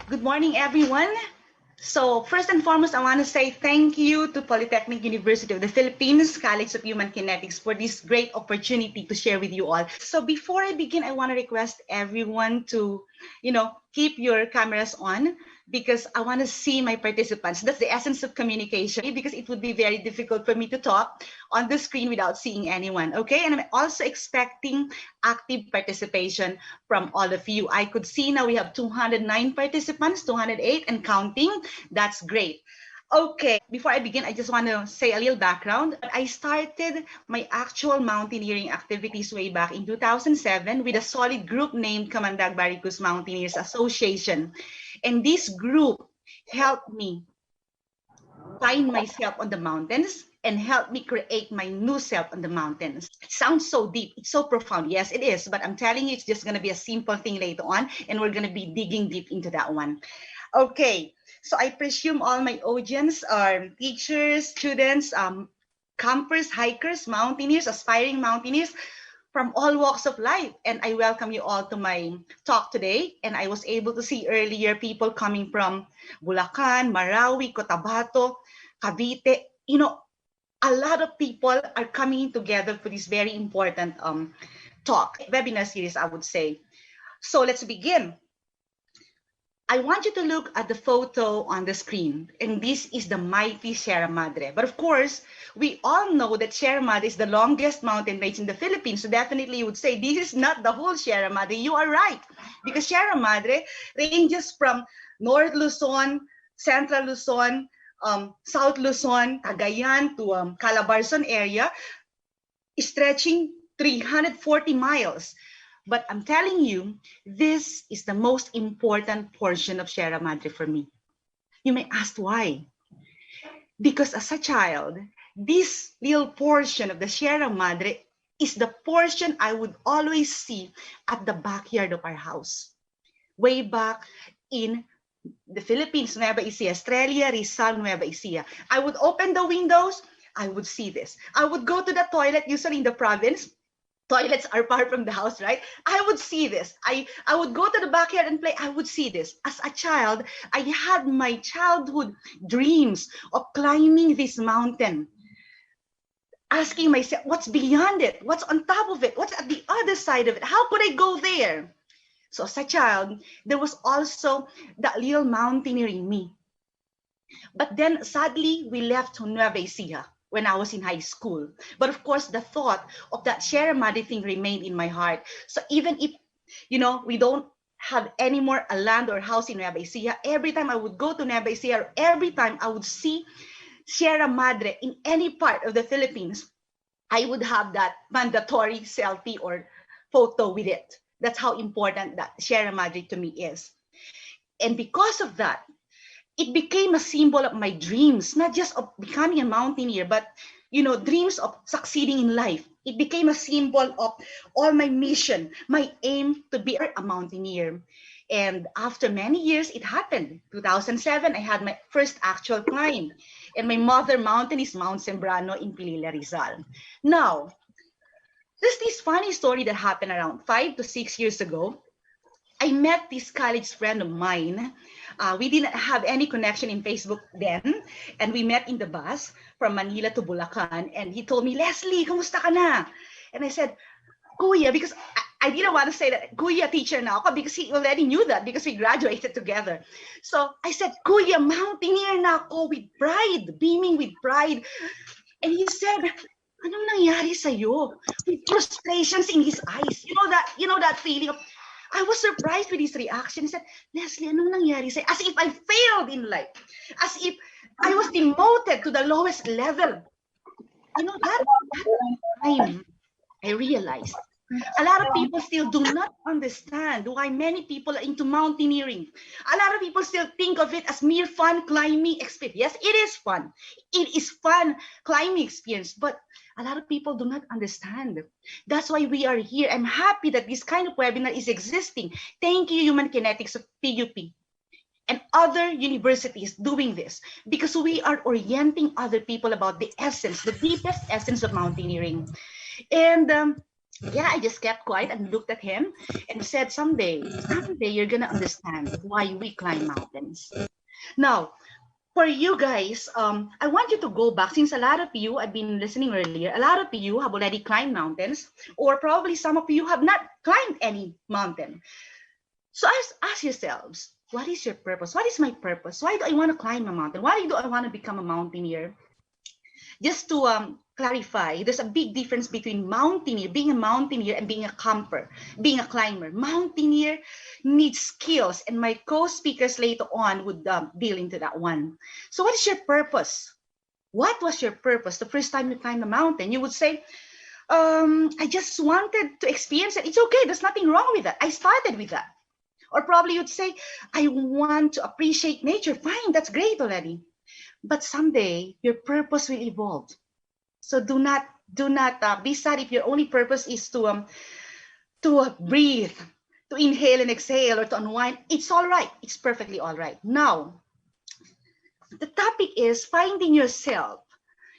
Good morning, everyone. So first and foremost, I want to say thank you to Polytechnic University of the Philippines, College of Human Kinetics for this great opportunity to share with you all. So before I begin, I want to request everyone to, keep your cameras on because I want to see my participants. That's the essence of communication because it would be very difficult for me to talk on the screen without seeing anyone. Okay. And I'm also expecting active participation from all of you. I could see now we have 209 participants, 208 and counting. That's great. Okay, before I begin, I just want to say a little background. I started my actual mountaineering activities way back in 2007 with a solid group named Kamandag Baricus Mountaineers Association. And this group helped me find myself on the mountains and help me create my new self on the mountains. It sounds so deep. It's so profound. Yes, it is. But I'm telling you, it's just going to be a simple thing later on. And we're going to be digging deep into that one. Okay. So I presume all my audience are teachers, students, campers, hikers, mountaineers, aspiring mountaineers from all walks of life. And I welcome you all to my talk today. And I was able to see earlier people coming from Bulacan, Marawi, Cotabato, Cavite. A lot of people are coming together for this very important webinar series, I would say. So let's begin. I want you to look at the photo on the screen, and this is the mighty Sierra Madre. But of course, we all know that Sierra Madre is the longest mountain range in the Philippines, so definitely you would say this is not the whole Sierra Madre. You are right, because Sierra Madre ranges from North Luzon, Central Luzon, South Luzon, Cagayan to Calabarzon area, stretching 340 miles. But I'm telling you, this is the most important portion of Sierra Madre for me. You may ask why. Because as a child, this little portion of the Sierra Madre is the portion I would always see at the backyard of our house. Way back in the Philippines, Nueva Ecija, Estrella, Rizal, Nueva Ecija. I would open the windows, I would see this. I would go to the toilet, usually in the province. Toilets are far from the house, right? I would see this. I would go to the backyard and play. I would see this. As a child, I had my childhood dreams of climbing this mountain, asking myself, what's beyond it? What's on top of it? What's at the other side of it? How could I go there? So as a child, there was also that little mountaineer in me. But then sadly, we left Nueva Ecija when I was in high school. But of course, the thought of that Sierra Madre thing remained in my heart. So even if, we don't have any more a land or house in Nueva Ecija, every time I would go to Nueva Ecija, or every time I would see Sierra Madre in any part of the Philippines, I would have that mandatory selfie or photo with it. That's how important that Sierra Madre to me is. And because of that, it became a symbol of my dreams, not just of becoming a mountaineer, but, dreams of succeeding in life. It became a symbol of all my mission, my aim to be a mountaineer. And after many years, it happened. 2007, I had my first actual climb. And my mother mountain is Mount Sembrano in Pilila, Rizal. Now, there's this funny story that happened around 5 to 6 years ago. I met this college friend of mine. We didn't have any connection in Facebook then. And we met in the bus from Manila to Bulacan. And he told me, Leslie, kamusta ka na? And I said, Kuya, because I didn't want to say that, Kuya, teacher na ako, because he already knew that because we graduated together. So I said, Kuya, mountaineer na ako with pride, beaming with pride. And he said, anong nangyari sa'yo? With frustrations in his eyes. You know that feeling of, I was surprised with his reaction. He said, Leslie, anong nangyari sa'yo? As if I failed in life. As if I was demoted to the lowest level. That time, I realized a lot of people still do not understand why many people are into mountaineering. A lot of people still think of it as mere fun climbing experience. Yes, it is fun. It is fun climbing experience, but a lot of people do not understand. That's why we are here. I'm happy that this kind of webinar is existing. Thank you, Human Kinetics of PUP and other universities doing this, because we are orienting other people about the essence, the deepest essence of mountaineering. And Yeah, I just kept quiet and looked at him and said, someday you're gonna understand why we climb mountains. Now, for you guys, I want you to go back, since a lot of you, I've been listening earlier, a lot of you have already climbed mountains, or probably some of you have not climbed any mountain. So ask yourselves, what is your purpose? What is my purpose? Why do I want to climb a mountain? Why do I want to become a mountaineer? Just to clarify, there's a big difference between mountaineer, being a mountaineer, and being a camper, being a climber. Mountaineer needs skills, and my co-speakers later on would deal into that one. So what is your purpose? What was your purpose the first time you climbed a mountain? You would say, I just wanted to experience it. It's okay. There's nothing wrong with that. I started with that. Or probably you'd say, I want to appreciate nature. Fine, that's great already. But someday your purpose will evolve. So do not be sad if your only purpose is to breathe, to inhale and exhale, or to unwind. It's all right. It's perfectly all right. Now, the topic is finding yourself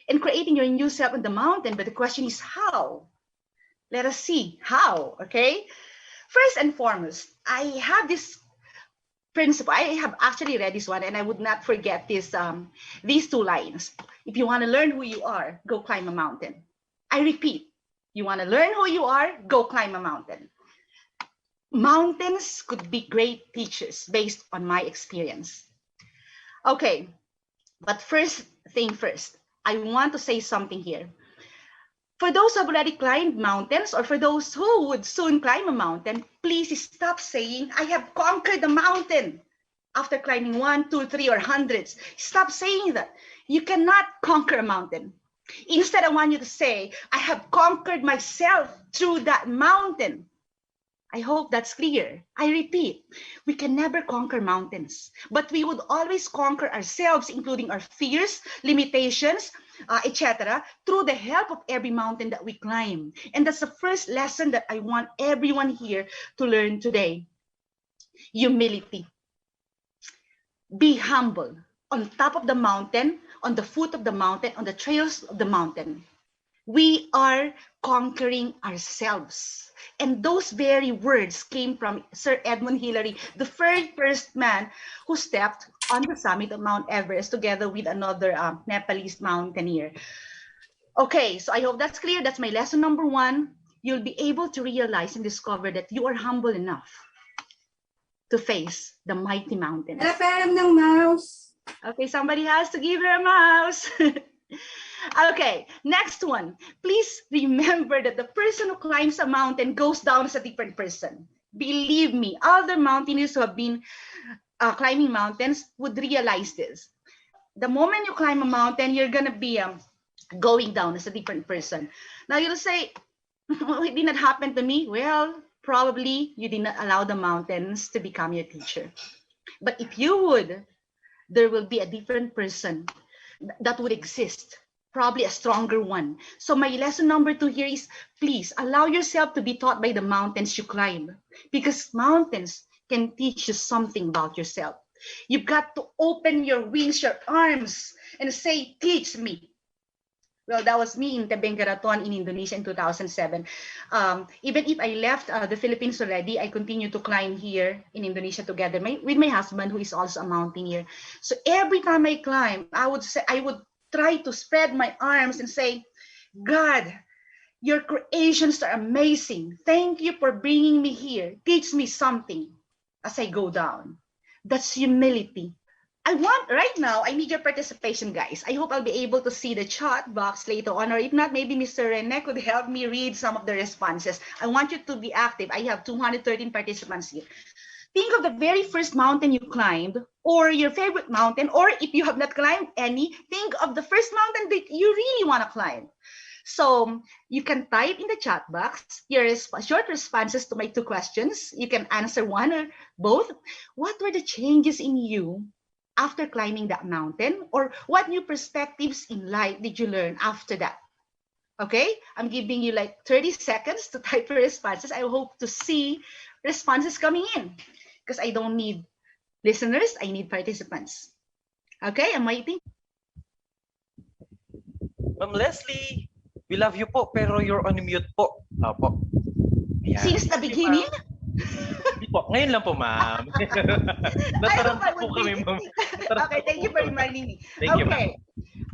and creating your new self in the mountain. But the question is how? Let us see how. Okay. First and foremost, I have this principle. I have actually read this one, and I would not forget these two lines. If you want to learn who you are, go climb a mountain. I repeat, you want to learn who you are, go climb a mountain. Mountains could be great teachers based on my experience. Okay, but first thing first, I want to say something here. For those who have already climbed mountains, or for those who would soon climb a mountain, please stop saying, I have conquered the mountain after climbing 1, 2, 3, or hundreds. Stop saying that. You cannot conquer a mountain. Instead, I want you to say, I have conquered myself through that mountain. I hope that's clear. I repeat, we can never conquer mountains, but we would always conquer ourselves, including our fears, limitations, etc., through the help of every mountain that we climb. And that's the first lesson that I want everyone here to learn today. Humility. Be humble on top of the mountain, on the foot of the mountain, on the trails of the mountain. We are conquering ourselves. And those very words came from Sir Edmund Hillary, the very first man who stepped on the summit of Mount Everest together with another Nepalese mountaineer. Okay, so I hope that's clear. That's my lesson number one. You'll be able to realize and discover that you are humble enough to face the mighty mountains. ng mouse. Okay, somebody has to give her a mouse. Okay, next one. Please remember that the person who climbs a mountain goes down as a different person. Believe me, other mountaineers who have been climbing mountains would realize this. The moment you climb a mountain, you're gonna be going down as a different person. Now you'll say, it did not happen to me. Well, probably you did not allow the mountains to become your teacher. But if you would, there will be a different person that would exist, probably a stronger one. So my lesson number 2 here is, please allow yourself to be taught by the mountains you climb, because mountains can teach you something about yourself. You've got to open your wings, your arms, and say, teach me. Well, that was me in Tebing Garaton in Indonesia in 2007. Even if I left the Philippines already, I continue to climb here in Indonesia together with my husband, who is also a mountaineer. So every time I climb, I would try to spread my arms and say, God, your creations are amazing. Thank you for bringing me here. Teach me something as I go down. That's humility. Right now, I need your participation, guys. I hope I'll be able to see the chat box later on, or if not, maybe Mr. Rene could help me read some of the responses. I want you to be active. I have 213 participants here. Think of the very first mountain you climbed, or your favorite mountain, or if you have not climbed any, think of the first mountain that you really want to climb. So you can type in the chat box your short responses to my 2 questions. You can answer one or both. What were the changes in you after climbing that mountain, or what new perspectives in life did you learn after that? Okay, I'm giving you like 30 seconds to type your responses. I hope to see responses coming in, because I don't need listeners, I need participants. Okay, I'm waiting. Ma'am Leslie, we love you po, pero you're on mute po. Opo. Yeah. Since the beginning? Hindi po. Ngayon lang po, ma'am. Nataranta po kami, ma'am. Okay, thank you for reminding me. Thank you, ma'am. Okay,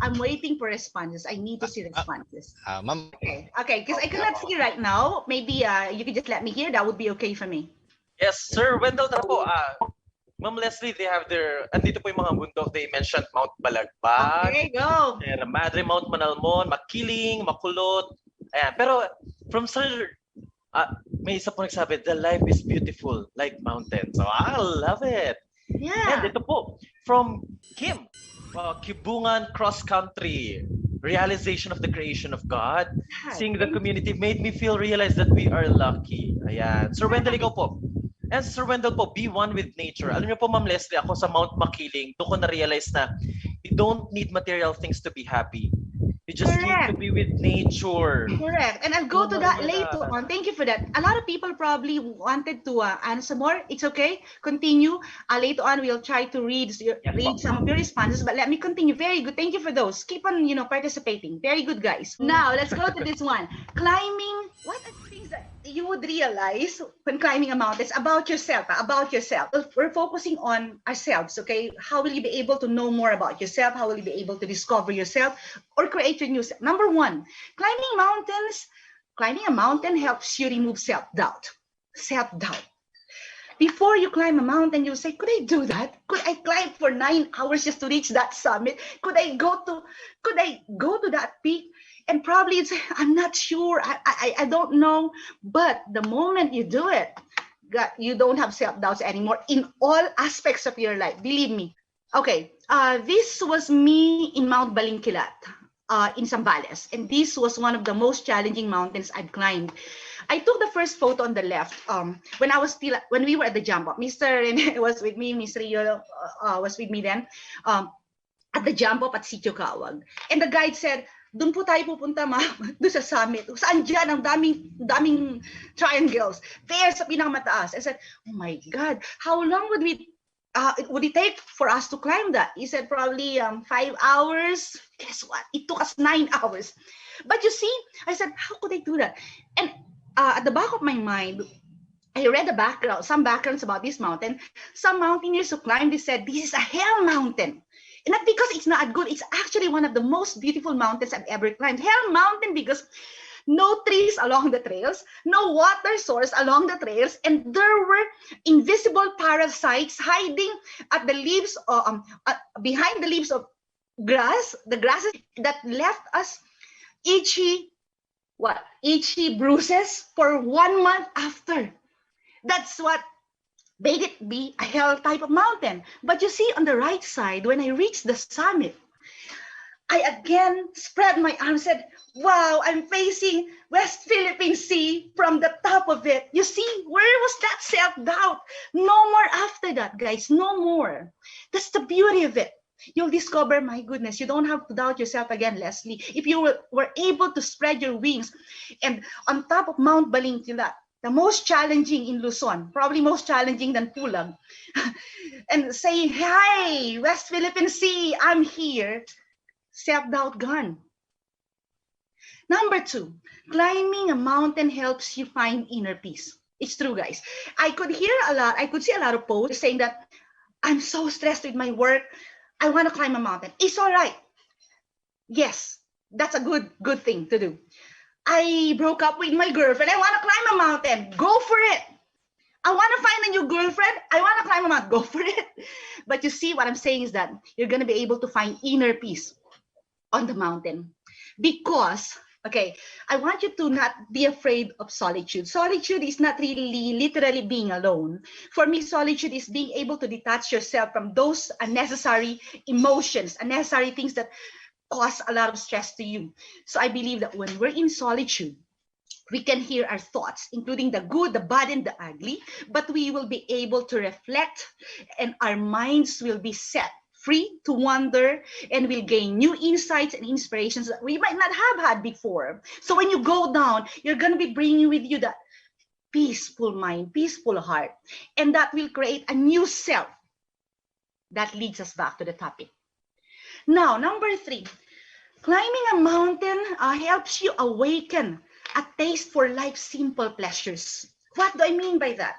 I'm waiting for responses. I need to see responses. Ma'am. Okay, because I cannot see right now. Maybe you could just let me hear. That would be okay for me. Yes, Sir Wendell, tara po. Ma'am Leslie, they have their, andito po yung mga bundok. They mentioned Mount Balagbag, Okay, go. Sierra Madre, Mount Manalmon, Makiling, Makulot. Ayan. Pero from Sir, may isa po nagsabi, the life is beautiful like mountains. So I love it. Yeah. And ito po, from Kim, Kibungan Cross Country, realization of the creation of God. Seeing the community made me realize that we are lucky. Ayan. Sir Wendell, ikaw po. And Sir Wendell po, be one with nature. Alam niyo po, Ma'am Leslie, ako sa Mount Makiling, doon ko na-realize na you don't need material things to be happy. You just need to be with nature. Correct. And I'll go to that later on. Thank you for that. A lot of people probably wanted to answer more. It's okay. Continue. Later on, we'll try to read some of your responses. But let me continue. Very good. Thank you for those. Keep on, participating. Very good, guys. Now, let's go to this one. Climbing. What are things that you would realize when climbing a mountain about yourself? About yourself. We're focusing on ourselves, okay? How will you be able to know more about yourself? How will you be able to discover yourself or create your new self? Number one, climbing a mountain helps you remove self-doubt. Self-doubt. Before you climb a mountain, you'll say, could I do that? Could I climb for 9 hours just to reach that summit? Could I go to that peak? And probably it's, I'm not sure, I don't know. But the moment you do it, you don't have self-doubts anymore in all aspects of your life. Believe me. Okay, this was me in Mount Balingkilat, in Zambales. And this was one of the most challenging mountains I've climbed. I took the first photo on the left when we were at the jump up. Mr. Rene was with me, Mr. Rio was with me then, at the jump up at Sitio Kawag. And the guide said, doon po tayo pupunta, ma'am, doon sa summit. Saan dyan ang daming triangles. There sa pinakamataas. I said, oh my God, how long would it take for us to climb that? He said, probably 5 hours. Guess what? It took us 9 hours. But you see, I said, how could I do that? And at the back of my mind, I read some backgrounds about this mountain. Some mountaineers who climbed, they said, this is a hell mountain. And not because it's not good, it's actually one of the most beautiful mountains I've ever climbed. Hell Mountain because no trees along the trails, no water source along the trails, and there were invisible parasites hiding at the leaves, behind the leaves of grass, the grasses that left us itchy bruises for 1 month after. That's what made it be a hell type of mountain. But you see on the right side, when I reached the summit, I again spread my arms and said, wow, I'm facing West Philippine Sea from the top of it. You see, where was that self-doubt? No more after that, guys, no more. That's the beauty of it. You'll discover, my goodness, you don't have to doubt yourself again, Leslie. If you were able to spread your wings and on top of Mount Balingkilat, the most challenging in Luzon, probably most challenging than Pulag, and say, hi, West Philippine Sea, I'm here. Self-doubt gone. Number two, climbing a mountain helps you find inner peace. It's true, guys. I could see a lot of posts saying that I'm so stressed with my work. I want to climb a mountain. It's all right. Yes, that's a good thing to do. I broke up with my girlfriend. I want to climb a mountain. Go for it. I want to find a new girlfriend. I want to climb a mountain. Go for it. But you see, what I'm saying is that you're going to be able to find inner peace on the mountain. Because, okay, I want you to not be afraid of solitude. Solitude is not really literally being alone. For me, solitude is being able to detach yourself from those unnecessary emotions, unnecessary things that cause a lot of stress to you. So I believe that when we're in solitude, we can hear our thoughts, including the good, the bad, and the ugly, but we will be able to reflect and our minds will be set free to wander and we'll gain new insights and inspirations that we might not have had before. So when you go down, you're going to be bringing with you that peaceful mind, peaceful heart, and that will create a new self that leads us back to the topic. Now, number three, climbing a mountain helps you awaken a taste for life's simple pleasures. What do I mean by that?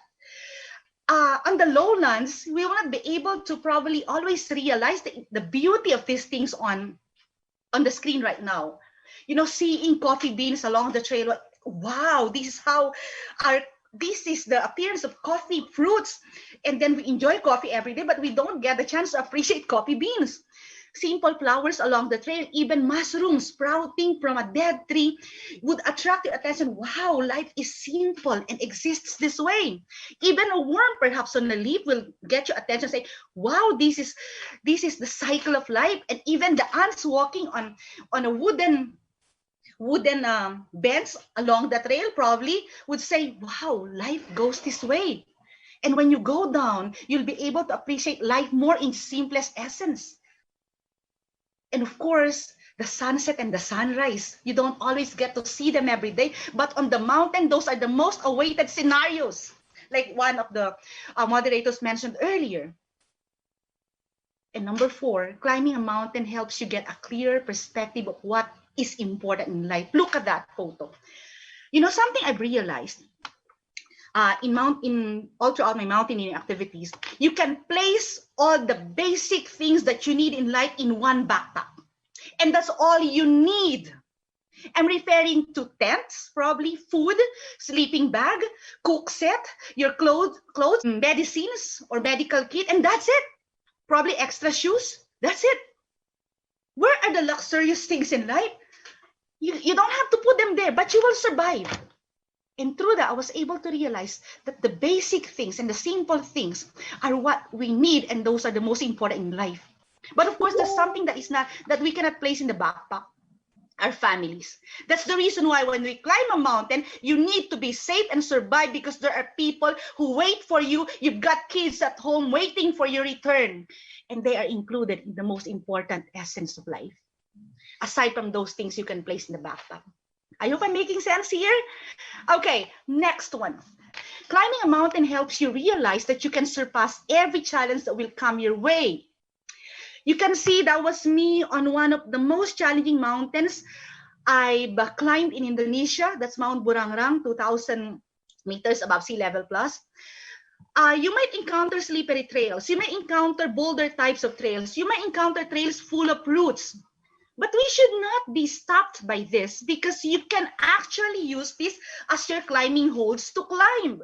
On the lowlands, we will not be able to probably always realize the beauty of these things on the screen right now. You know, seeing coffee beans along the trail. Wow, this is the appearance of coffee fruits. And then we enjoy coffee every day, but we don't get the chance to appreciate coffee beans. Simple flowers along the trail, even mushrooms sprouting from a dead tree would attract your attention. Wow, life is simple and exists this way. Even a worm perhaps on a leaf will get your attention, say, wow, this is the cycle of life. And even the ants walking on a wooden bench along the trail probably would say, wow, life goes this way. And when you go down, you'll be able to appreciate life more in simplest essence. And of course, the sunset and the sunrise, you don't always get to see them every day, but on the mountain, those are the most awaited scenarios, like one of the moderators mentioned earlier. And number 4, climbing a mountain helps you get a clear perspective of what is important in life. Look at that photo. You know, something I've realized all throughout my mountaineering activities, you can place all the basic things that you need in life in one backpack. And that's all you need. I'm referring to tents, probably food, sleeping bag, cook set, your clothes, medicines or medical kit, and that's it. Probably extra shoes. That's it. Where are the luxurious things in life? You don't have to put them there, but you will survive. And through that, I was able to realize that the basic things and the simple things are what we need, and those are the most important in life. But of course, there's something that we cannot place in the backpack. Our families. That's the reason why when we climb a mountain, you need to be safe and survive, because there are people who wait for you. You've got kids at home waiting for your return, and they are included in the most important essence of life. Aside from those things you can place in the backpack. I hope I'm making sense here. Okay, next one. Climbing a mountain helps you realize that you can surpass every challenge that will come your way. You can see that was me on one of the most challenging mountains I climbed in Indonesia. That's Mount Burangrang, 2,000 meters above sea level plus. You might encounter slippery trails. You may encounter boulder types of trails. You may encounter trails full of roots. But we should not be stopped by this, because you can actually use this as your climbing holds to climb.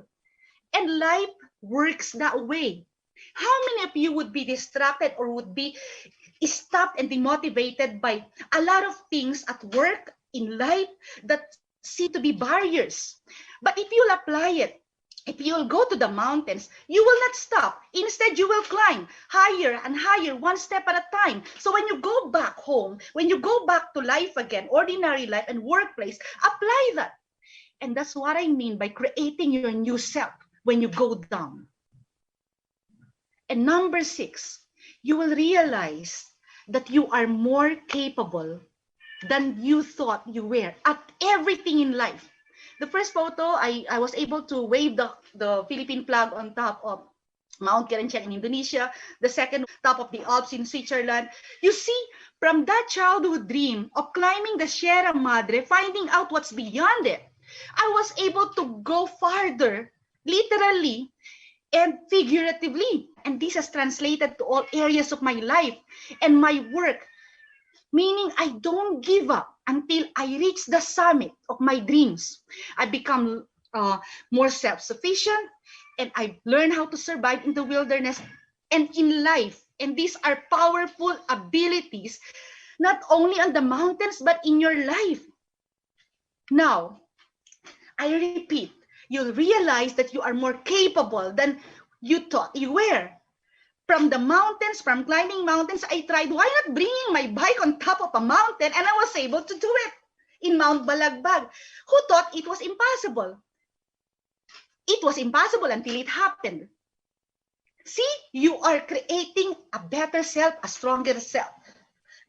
And life works that way. How many of you would be distracted or would be stopped and demotivated by a lot of things at work, in life, that seem to be barriers? But if you'll apply it, if you'll go to the mountains, you will not stop. Instead, you will climb higher and higher, one step at a time. So when you go back home, when you go back to life again, ordinary life and workplace, apply that. And that's what I mean by creating your new self when you go down. And number 6, you will realize that you are more capable than you thought you were at everything in life. The first photo, I was able to wave the Philippine flag on top of Mount Kerenchen in Indonesia. The second, top of the Alps in Switzerland. You see, from that childhood dream of climbing the Sierra Madre, finding out what's beyond it, I was able to go farther, literally and figuratively. And this has translated to all areas of my life and my work, meaning I don't give up until I reach the summit of my dreams. I become more self-sufficient, and I learn how to survive in the wilderness and in life. And these are powerful abilities, not only on the mountains, but in your life. Now, I repeat, you'll realize that you are more capable than you thought you were. From the mountains, from climbing mountains, I tried, why not bringing my bike on top of a mountain? And I was able to do it in Mount Balagbag. Who thought it was impossible? It was impossible until it happened. See, you are creating a better self, a stronger self.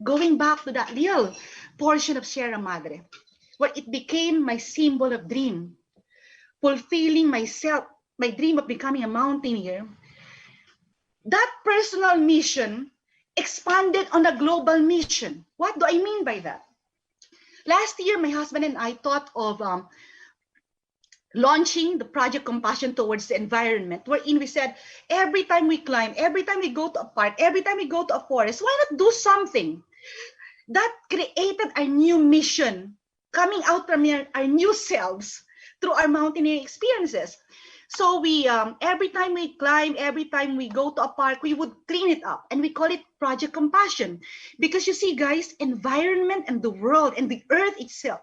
Going back to that little portion of Sierra Madre, where it became my symbol of dream, fulfilling myself, my dream of becoming a mountaineer. That personal mission expanded on a global mission. What do I mean by that? Last year, my husband and I thought of launching the Project Compassion towards the environment, wherein we said, every time we climb, every time we go to a park, every time we go to a forest, why not do something? That created a new mission coming out from our new selves through our mountaineering experiences. So we, every time we climb, every time we go to a park, we would clean it up, and we call it Project Compassion. Because you see, guys, environment and the world and the earth itself,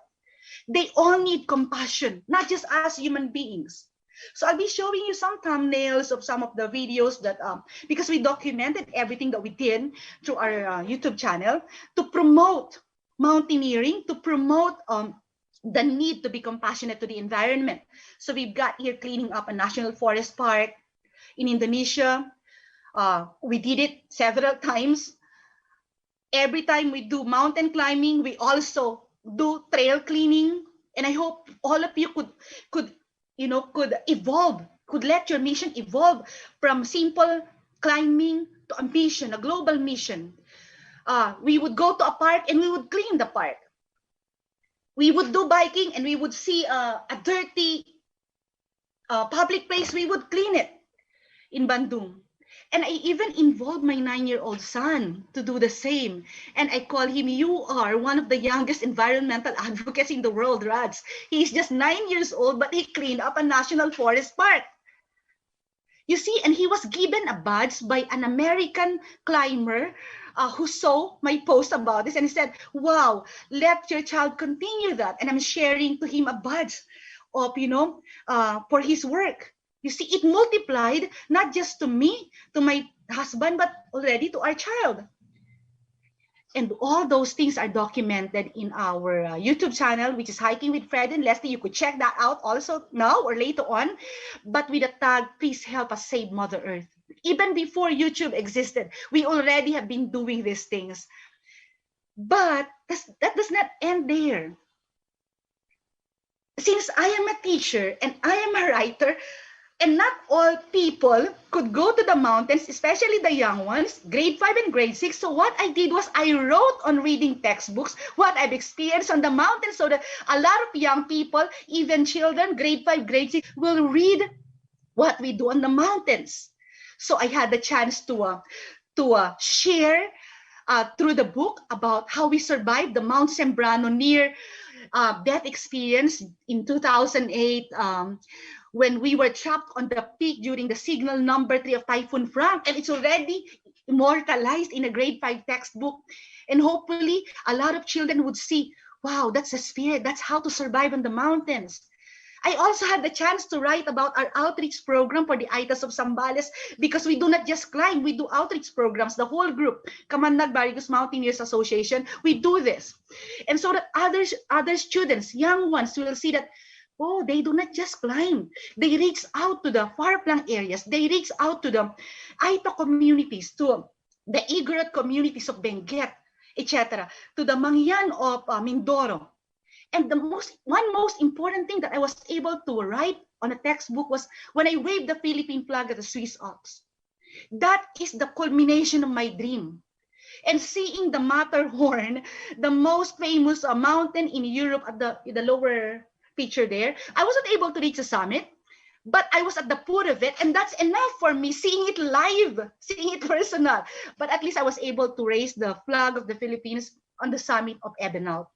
they all need compassion, not just us human beings. So I'll be showing you some thumbnails of some of the videos that, because we documented everything that we did through our YouTube channel to promote mountaineering, to promote the need to be compassionate to the environment. So we've got here cleaning up a national forest park in Indonesia. We did it several times. Every time we do mountain climbing, we also do trail cleaning. And I hope all of you could evolve, could let your mission evolve from simple climbing to a mission, a global mission. We would go to a park and we would clean the park. We would do biking and we would see a dirty public place, we would clean it in Bandung. And I even involved my 9-year-old son to do the same. And I call him, you are one of the youngest environmental advocates in the world, Rads. He's just 9 years old, but he cleaned up a national forest park. You see, and he was given a badge by an American climber who saw my post about this. And he said, wow, let your child continue that. And I'm sharing to him a badge of, for his work. You see, it multiplied not just to me, to my husband, but already to our child. And all those things are documented in our YouTube channel, which is Hiking with Fred and Leslie. You could check that out also now or later on, but with the tag, please help us save Mother Earth. Even before YouTube existed, we already have been doing these things. But that does not end there. Since I am a teacher and I am a writer, and not all people could go to the mountains, especially the young ones, grade 5 and grade 6. So what I did was I wrote on reading textbooks what I've experienced on the mountains so that a lot of young people, even children, grade 5, grade 6, will read what we do on the mountains. So I had the chance to share through the book about how we survived the Mount Sembrano near death experience in 2008, when we were trapped on the peak during the signal number 3 of Typhoon Frank, and it's already immortalized in a grade 5 textbook. And hopefully a lot of children would see, wow, that's a spirit, that's how to survive on the mountains. I also had the chance to write about our outreach program for the Aitas of Zambales, because we do not just climb, we do outreach programs, the whole group, Kamandag Barrios Mountaineers Association, we do this. And so that other students, young ones, will see that, oh, they do not just climb. They reach out to the far-flung areas. They reach out to the Aita communities, to the Igorot communities of Benguet, etc., to the Mangyan of Mindoro. And the most important thing that I was able to write on a textbook was when I waved the Philippine flag at the Swiss Alps. That is the culmination of my dream. And seeing the Matterhorn, the most famous mountain in Europe at the lower picture there, I wasn't able to reach the summit, but I was at the foot of it, and that's enough for me, seeing it live, seeing it personal. But at least I was able to raise the flag of the Philippines on the summit of Ebenal.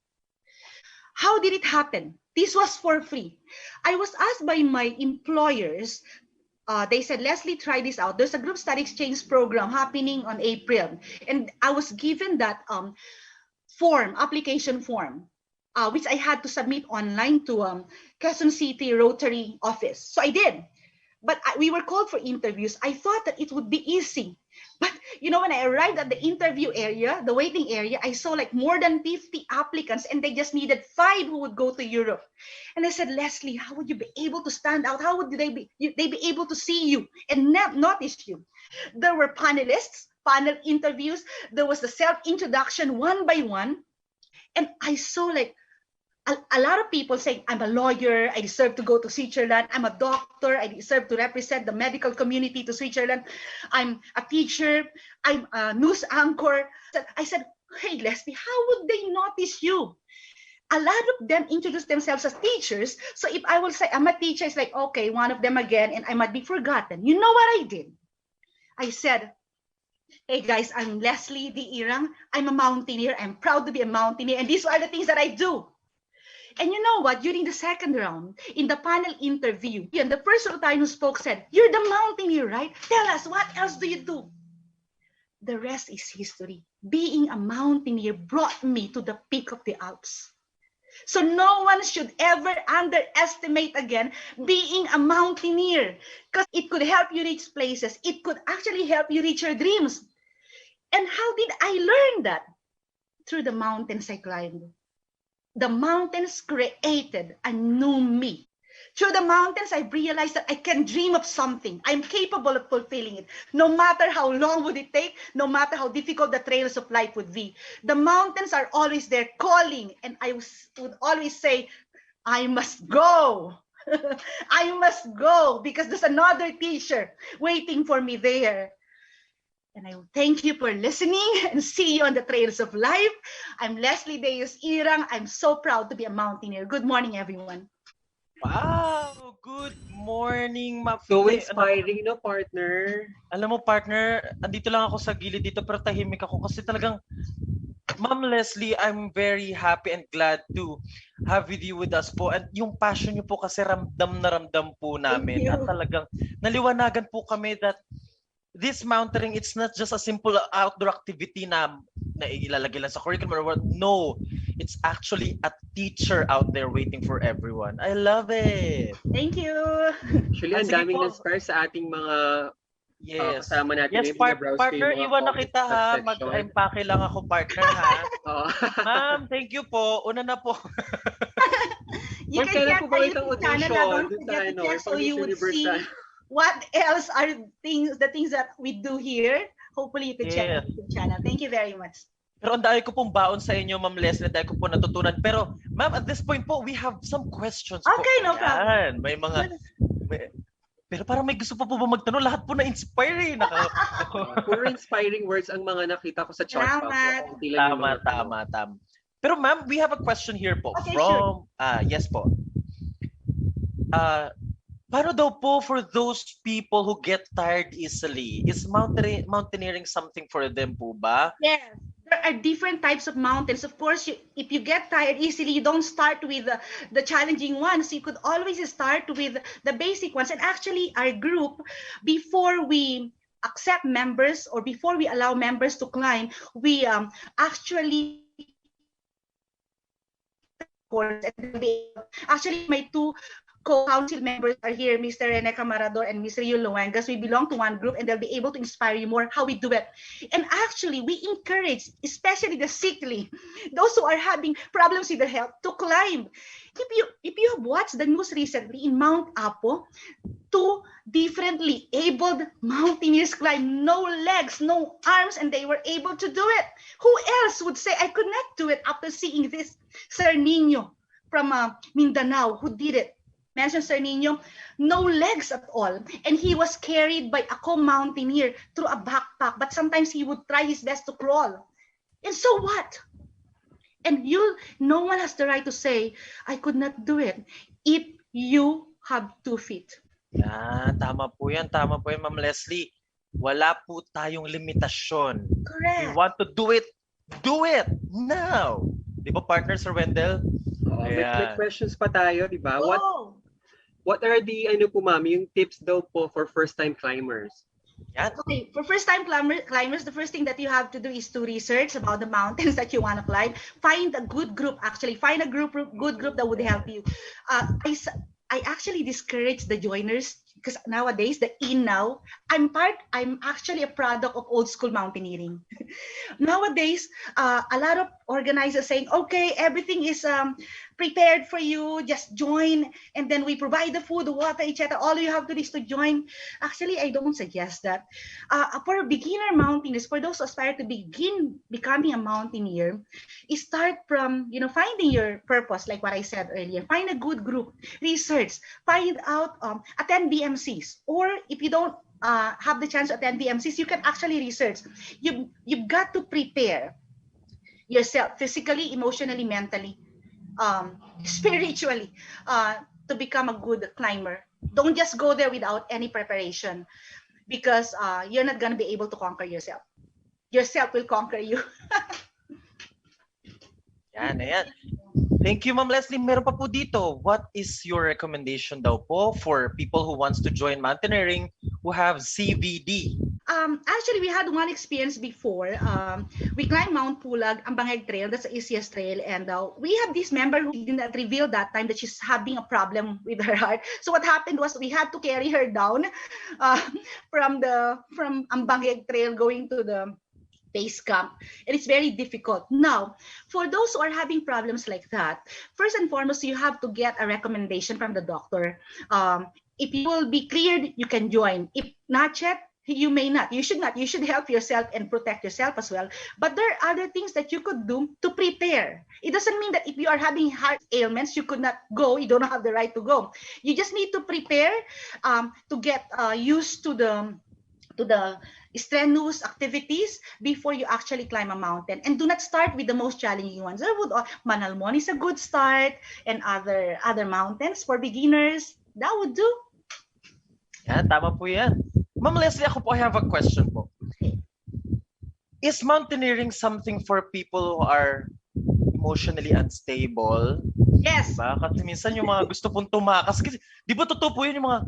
How did it happen? This was for free. I was asked by my employers, they said, Leslie, try this out. There's a group study exchange program happening on April. And I was given that application form, which I had to submit online to Quezon City Rotary office. So I did, but we were called for interviews. I thought that it would be easy. But when I arrived at the interview area, the waiting area, I saw like more than 50 applicants, and they just needed 5 who would go to Europe. And I said, Leslie, how would you be able to stand out? How would they be able to see you and not notice you? There were panelists, panel interviews. There was the self-introduction one by one. And I saw like a lot of people saying, I'm a lawyer, I deserve to go to Switzerland. I'm a doctor, I deserve to represent the medical community to Switzerland. I'm a teacher, I'm a news anchor. I said, hey, Leslie, how would they notice you? A lot of them introduce themselves as teachers. So if I will say I'm a teacher, it's like, okay, one of them again, and I might be forgotten. You know what I did? I said, hey guys, I'm Leslie the Irang. I'm a mountaineer. I'm proud to be a mountaineer. And these are the things that I do. And you know what? During the second round, in the panel interview, and the first Rotarian who spoke said, you're the mountaineer, right? Tell us, what else do you do? The rest is history. Being a mountaineer brought me to the peak of the Alps. So no one should ever underestimate again being a mountaineer, because it could help you reach places. It could actually help you reach your dreams. And how did I learn that? Through the mountains I climbed. The mountains created a new me. Through the mountains, I realized that I can dream of something. I'm capable of fulfilling it. No matter how long would it take, no matter how difficult the trails of life would be. The mountains are always there calling. And I would always say, I must go. I must go because there's another teacher waiting for me there. And I thank you for listening and see you on the trails of life. I'm Leslie Deus Irang. I'm so proud to be a mountaineer. Good morning, everyone. Wow! Good morning, ma'am. So inspiring, no, partner? Alam mo, partner, andito lang ako sa gilid dito pero tahimik ako kasi talagang, Ma'am Leslie, I'm very happy and glad to have with you with us po. And yung passion niyo po kasi ramdam na ramdam po namin. At talagang naliwanagan po kami that this mountaineering, it's not just a simple outdoor activity na ilalagay lang sa curriculum or what. No, it's actually a teacher out there waiting for everyone. I love it. Thank you. Actually, ang daming inspire sa ating mga kasama natin. Yes, partner, iwan na kita ha. Mag-empake lang ako, partner ha. Ma'am, thank you po. Una na po. You can get my YouTube channel. Don't forget to check so you would see what else are the things that we do here. Hopefully you can check the YouTube channel. Thank you very much. Pero ang dahil ko pong baon sa inyo, Ma'am Leslie, dahil ko po natutunan. Pero, Ma'am, at this point po, we have some questions po. Okay, no problem. May mga... Pero parang may gusto pa po ba magtanong? Lahat po na-inspire eh. Puro inspiring words ang mga nakita ko sa chart. Tama. Pero ma'am, we have a question here po from... Yes po. Paano daw po for those people who get tired easily? Is mountaineering something for them po ba? Yes. There are different types of mountains. Of course, if you get tired easily, you don't start with the challenging ones. You could always start with the basic ones. And actually, our group, before we accept members or before we allow members to climb, we actually my two co-council members are here, Mr. Rene Camarador and Mr. Rio Luangas. We belong to one group and they'll be able to inspire you more how we do it. And actually, we encourage, especially the sickly, those who are having problems with their health, to climb. If you have watched the news recently in Mount Apo, two differently abled mountaineers climbed, no legs, no arms, and they were able to do it. Who else would say, I could not do it after seeing this Sir Nino from Mindanao who did it? Mentioned Sir Nino, no legs at all. And he was carried by a co-mountaineer through a backpack, but sometimes he would try his best to crawl. And so what? And no one has the right to say, I could not do it if you have 2 feet. Tama po yan, Ma'am Leslie. Wala po tayong limitasyon. Correct. If you want to do it now. Di ba, partner, Sir Wendell? May questions pa tayo, di ba? What are the, yung tips daw po for first-time climbers? Okay, for first-time climbers, the first thing that you have to do is to research about the mountains that you want to climb. Find a good group, Find a good group that would help you. I actually discourage the joiners because nowadays, I'm actually a product of old school mountaineering. Nowadays, a lot of organizers saying, okay, everything is prepared for you, just join, and then we provide the food, the water, etc. All you have to do is to join. Actually, I don't suggest that. For beginner mountaineers, for those who aspire to begin becoming a mountaineer, start from finding your purpose, like what I said earlier. Find a good group, research, find out, attend BMCs, or if you don't have the chance to attend BMCs, you can actually research. You've got to prepare yourself physically, emotionally, mentally. spiritually to become a good climber. Don't just go there without any preparation, because you're not going to be able to conquer yourself. Yourself will conquer you. Yan, ayan. Thank you, Ma'am Leslie. Meron pa po dito. What is your recommendation daw po for people who wants to join mountaineering who have CVD? Actually, we had one experience before. We climbed Mount Pulag, Ambangeg Trail. That's the easiest trail. And we have this member who did not reveal that time that she's having a problem with her heart. So what happened was we had to carry her down from Ambangeg Trail going to the base camp, and it's very difficult. Now, for those who are having problems like that, first and foremost, you have to get a recommendation from the doctor. If you will be cleared, you can join. If not yet, you may not. You should not. You should help yourself and protect yourself as well. But there are other things that you could do to prepare. It doesn't mean that if you are having heart ailments, you could not go. You don't have the right to go. You just need to prepare to get used to the strenuous activities before you actually climb a mountain. And do not start with the most challenging ones. Manalmon is a good start, and other mountains for beginners. That would do. Yan, tama po yan. Ma'am Leslie, ako po, I have a question po. Okay. Is mountaineering something for people who are emotionally unstable? Yes. Diba? Kasi minsan yung mga gusto pong tumakas. Kasi, di ba totoo po yun yung mga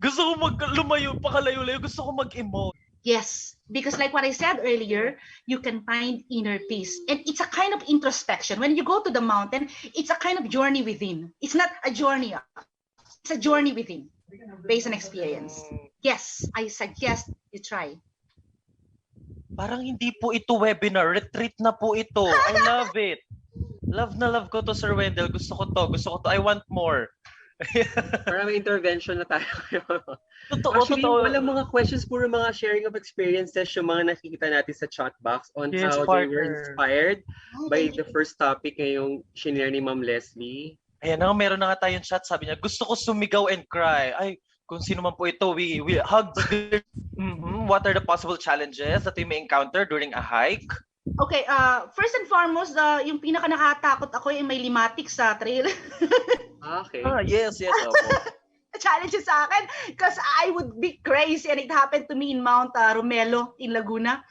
gusto ko lumayo, pakalayo-layo, gusto ko mag-emote. Yes, because like what I said earlier, you can find inner peace. And it's a kind of introspection. When you go to the mountain, it's a kind of journey within. It's not a journey up. It's a journey within, based on experience. Yes, I suggest you try. Parang hindi po ito webinar, retreat na po ito. I love it. Love na love ko to, Sir Wendell. Gusto ko to. I want more. Para may intervention na tayo. Totoo, Actually, totoo. walang mga questions, puro mga sharing of experiences yung mga nakikita natin sa chat box on Yes, how they were inspired by the first topic ngayong shinare ni Ma'am Leslie. Ayan na, meron na nga tayong chat. Sabi niya, gusto ko sumigaw and cry. Ay, kung sino man po ito, we hug. What are the possible challenges that we may encounter during a hike? Okay, first and foremost, yung pinaka nakatakot ako ay may limatic sa trail. Okay. Yes. Opo. Challenges sa akin because I would be crazy, and it happened to me in Mount Romelo in Laguna.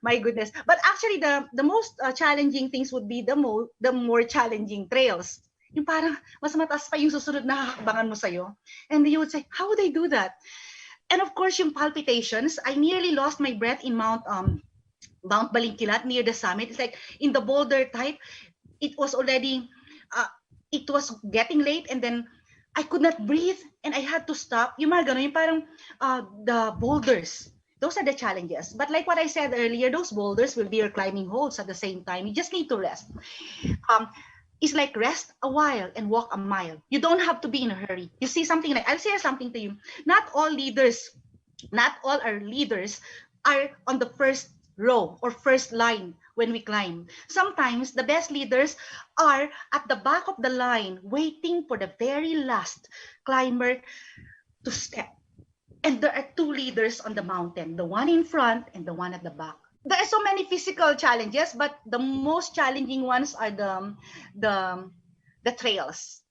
My goodness. But actually, the most challenging things would be the more challenging trails. Yung parang mas mataas pa yung susunod na hakbangan mo sa'yo. And you would say, how would I do that? And of course, yung palpitations, I nearly lost my breath in Mount Balingkilat near the summit. It's like in the boulder type, it was already, it was getting late, and then I could not breathe and I had to stop. Yung mga ganun, yung parang the boulders, those are the challenges. But like what I said earlier, those boulders will be your climbing holds at the same time. You just need to rest. It's like rest a while and walk a mile. You don't have to be in a hurry. You see something like, I'll share something to you. Not all our leaders are on the first row or first line when we climb. Sometimes the best leaders are at the back of the line waiting for the very last climber to step. And there are two leaders on the mountain, the one in front and the one at the back. There are so many physical challenges, but the most challenging ones are the trails.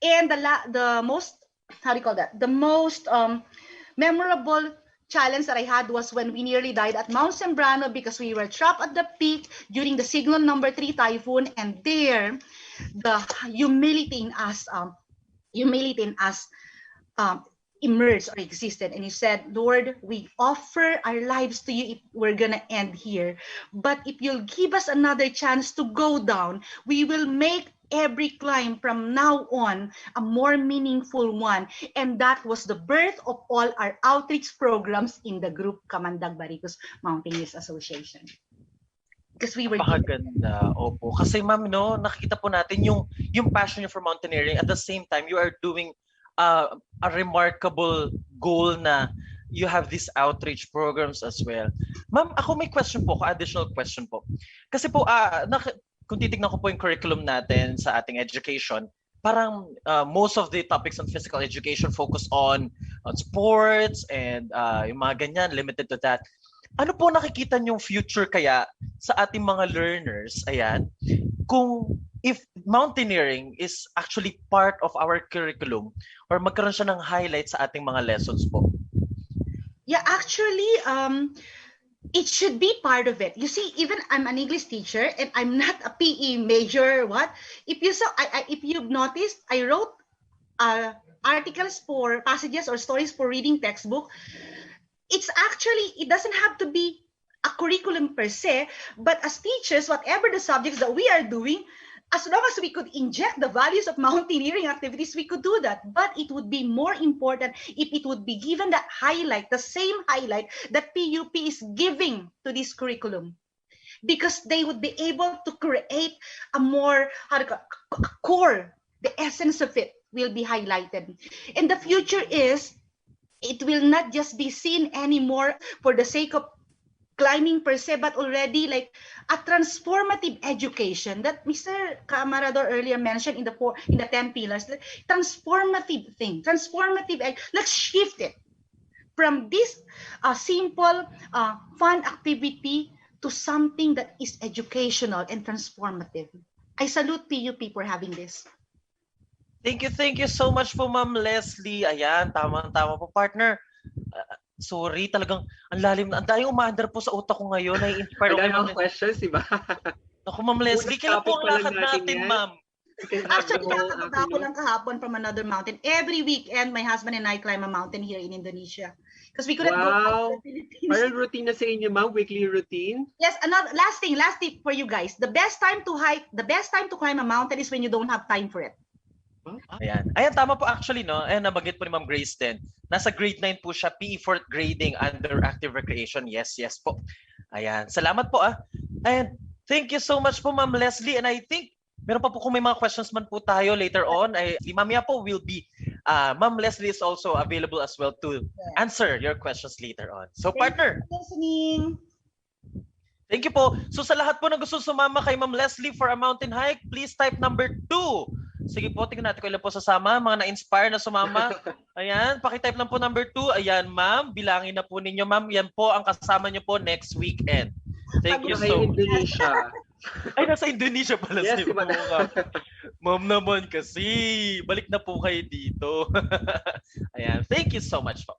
And the most, how do you call that? The most memorable challenge that I had was when we nearly died at Mount Sembrano because we were trapped at the peak during the signal number 3 typhoon, and there the humility in us emerged or existed, and he said, Lord, we offer our lives to you if we're gonna end here, but if you'll give us another chance to go down, we will make every climb from now on a more meaningful one. And that was the birth of all our outreach programs in the group Kamandag Baricos Mountaineers Association. Because we were Napakaganda. Opo. Kasi ma'am, no, nakikita po natin yung passion niyo for mountaineering. At the same time, you are doing a remarkable goal na you have these outreach programs as well. Ma'am, ako may question po, additional question po. Kasi po, kung titignan ko po yung curriculum natin sa ating education, parang most of the topics on physical education focus on sports and yung mga ganyan, limited to that. Ano po nakikita niyong future kaya sa ating mga learners, ayan, kung if mountaineering is actually part of our curriculum or magkaroon siya ng highlight sa ating mga lessons po? Yeah, actually, it should be part of it. You see, even I'm an English teacher and I'm not a PE major. If you saw, if you've noticed, I wrote articles for passages or stories for reading textbook. It doesn't have to be a curriculum per se, but as teachers, whatever the subjects that we are doing, as long as we could inject the values of mountaineering activities, we could do that. But it would be more important if it would be given that highlight, the same highlight that PUP is giving to this curriculum. Because they would be able to create a more, core, the essence of it will be highlighted. And the future is, it will not just be seen anymore for the sake of climbing per se, but already like a transformative education that Mr. Camarador earlier mentioned in the 10 pillars. Transformative thing, let's shift it from this simple, fun activity to something that is educational and transformative. I salute PUP for having this. Thank you so much po, Ma'am Leslie. Ayan, tama po, partner. Sorry, talagang ang lalim na. Ang dayong umaandar po sa utak ko ngayon. Nai-inspire ako. Ang questions, diba? Ako, Ma'am Leslie, kailan po ang lakad natin, Ma'am? Actually, nakakababa ako lang kahapon from another mountain. Every weekend, my husband and I climb a mountain here in Indonesia. Because we couldn't go to the Philippines. Parang routine na sa inyo, Ma'am? Weekly routine? Yes, another last tip for you guys. The best time to climb a mountain is when you don't have time for it. Ayan, tama po actually, no? Ayan, nabanggit po ni Ma'am Grace 10. Nasa grade 9 po siya, PE 4th grading under active recreation. Yes po. Ayan, salamat po Ayan, thank you so much po, Ma'am Leslie. And I think, meron pa po kung may mga questions man po tayo later on. Mamaya po will be, Ma'am Leslie is also available as well to answer your questions later on. So, partner. Thank you for listening. Thank you po. So sa lahat po na gusto sumama kay Ma'am Leslie for a mountain hike, please type number 2. Sige po, tingnan natin kung ilan po sasama. Mga na-inspire na sumama. Ayan, pakitype lang po number 2. Ayan, ma'am. Bilangin na po ninyo, ma'am. Yan po ang kasama nyo po next weekend. Thank you so much. Indonesia. Ay, nasa Indonesia pala. Yes, si Ma'am naman kasi. Balik na po kayo dito. Ayan, thank you so much po.